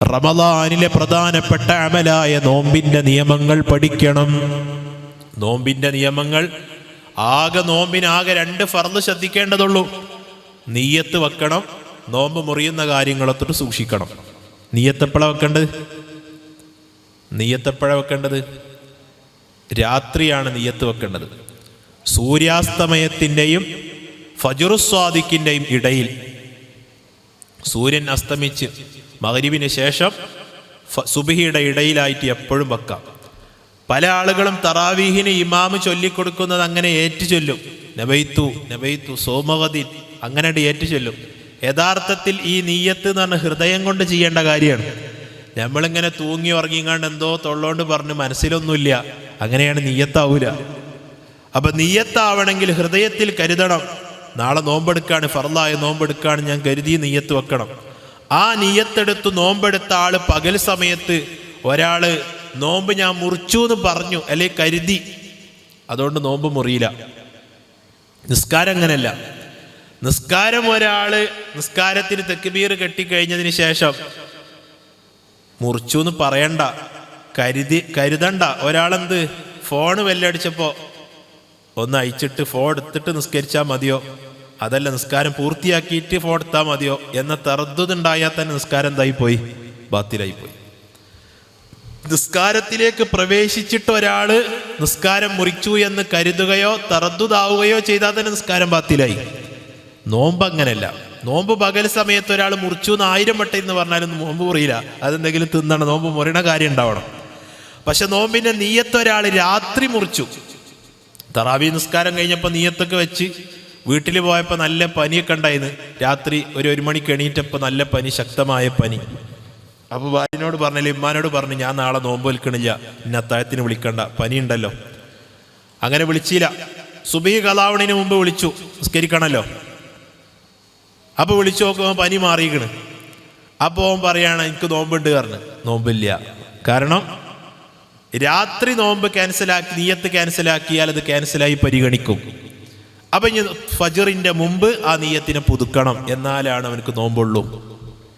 റമളാനിലെ പ്രധാനപ്പെട്ട അമലായ നോമ്പിൻ്റെ നിയമങ്ങൾ പഠിക്കണം. നോമ്പിൻ്റെ നിയമങ്ങൾ നോമ്പിനാകെ 2 ഫർള് ശ്രദ്ധിക്കേണ്ടതുള്ളൂ. നിയ്യത്ത് വെക്കണം, നോമ്പ് മുറിയുന്ന കാര്യങ്ങളൊക്കെ സൂക്ഷിക്കണം. നിയ്യത്തെപ്പോഴാണ് വെക്കേണ്ടത്? രാത്രിയാണ് നിയ്യത്ത് വെക്കേണ്ടത്. സൂര്യാസ്തമയത്തിൻ്റെയും ഫജ്റുസ്വാദിക്കിൻ്റെയും ഇടയിൽ, സൂര്യൻ അസ്തമിച്ച് മഗ്രിബിന് ശേഷം സുബ്ഹിയുടെ ഇടയിലായിട്ട് എപ്പോഴും വെക്കാം. പല ആളുകളും തറാവീഹിന് ഇമാമ് ചൊല്ലിക്കൊടുക്കുന്നത് അങ്ങനെ ഏറ്റു ചൊല്ലും. നബൈത്തു സോമഗദിൻ അങ്ങനെ ഏറ്റു ചൊല്ലും. യഥാർത്ഥത്തിൽ ഈ നീയത്ത് എന്ന് പറഞ്ഞാൽ ഹൃദയം കൊണ്ട് ചെയ്യേണ്ട കാര്യമാണ്. നമ്മളിങ്ങനെ തൂങ്ങി ഉറങ്ങിങ്ങാണ്ട് എന്തോ തൊള്ളോണ്ട് പറഞ്ഞ് മനസ്സിലൊന്നുമില്ല, അങ്ങനെയാണ് നീയത്താവൂല. അപ്പം നീയത്താവണമെങ്കിൽ ഹൃദയത്തിൽ കരുതണം. നാളെ നോമ്പെടുക്കാണ്, ഫർളായ നോമ്പെടുക്കാണ് ഞാൻ കരുതി നീയത്ത് വെക്കണം. ആ നീയത്തെടുത്ത് നോമ്പെടുത്ത ആള് പകൽ സമയത്ത് ഒരാൾ നോമ്പ് ഞാൻ മുറിച്ചു എന്ന് പറഞ്ഞു അല്ലെ കരുതി, അതുകൊണ്ട് നോമ്പ് മുറിയില്ല. നിസ്കാരം അങ്ങനല്ല. നിസ്കാരം നിസ്കാരത്തിന് തക്ബീർ കെട്ടിക്കഴിഞ്ഞതിന് ശേഷം മുറിച്ചു എന്ന് പറയണ്ട, കരുതണ്ട. ഒരാളെന്ത് ഫോണ് വെല്ലടിച്ചപ്പോൾ ഒന്ന് അയച്ചിട്ട് ഫോൺ എടുത്തിട്ട് നിസ്കരിച്ചാൽ മതിയോ, അതല്ല നിസ്കാരം പൂർത്തിയാക്കിയിട്ട് ഫോൺ എടുത്താൽ മതിയോ എന്ന തറദ്ദുതുണ്ടായാൽ തന്നെ നിസ്കാരം എന്തായിപ്പോയി? ബാത്തിലായിപ്പോയി. നിസ്കാരത്തിലേക്ക് പ്രവേശിച്ചിട്ട് ഒരാള് നിസ്കാരം മുറിച്ചു എന്ന് കരുതുകയോ തറദ്ദുതാവുകയോ ചെയ്താൽ തന്നെ നിസ്കാരം ബാത്തിലായി. നോമ്പ് അങ്ങനെയല്ല. നോമ്പ് പകൽ സമയത്ത് ഒരാൾ മുറിച്ചു എന്ന് 1000 വട്ടം എന്ന് പറഞ്ഞാലും നോമ്പ് മുറിയില്ല. അതെന്തെങ്കിലും തിന്നണം, നോമ്പ് മുറിയണ കാര്യം ഉണ്ടാവണം. പക്ഷെ നോമ്പിന്റെ നീയത്ത് ഒരാൾ രാത്രി മുറിച്ചു. തറാവി നിസ്കാരം കഴിഞ്ഞപ്പോൾ നീയത്തൊക്കെ വെച്ച് വീട്ടിൽ പോയപ്പോൾ നല്ല പനിയൊക്കെ ഉണ്ടായിരുന്നു. രാത്രി 1 മണിക്ക് എണീറ്റപ്പോൾ നല്ല പനി, ശക്തമായ പനി. അപ്പോൾ ഭാര്യനോട് പറഞ്ഞില്ല, ഇമ്മാനോട് പറഞ്ഞു, ഞാൻ നാളെ നോമ്പ് വിൽക്കണില്ല, ഇന്ന അത്താഴത്തിന് വിളിക്കണ്ട, പനി ഉണ്ടല്ലോ. അങ്ങനെ വിളിച്ചില്ല. സുബ്ഹി ഖളാവണിന് മുമ്പ് വിളിച്ചു, നിസ്കരിക്കണമല്ലോ. അപ്പോൾ വിളിച്ചു നോക്കുമ്പോൾ പനി മാറിയിക്കണ്. അപ്പോൾ അവൻ പറയാണ് എനിക്ക് നോമ്പുണ്ട് പറഞ്ഞു. നോമ്പില്ല. കാരണം രാത്രി നോമ്പ് ക്യാൻസലാക്കി, നീയത്ത് ക്യാൻസലാക്കിയാൽ അത് ക്യാൻസലായി പരിഗണിക്കും. അപ്പം ഇനി ഫജ്റിൻ്റെ മുമ്പ് ആ നീയത്തിനെ പുതുക്കണം, എന്നാലാണ് അവനക്ക് നോമ്പുള്ളൂ.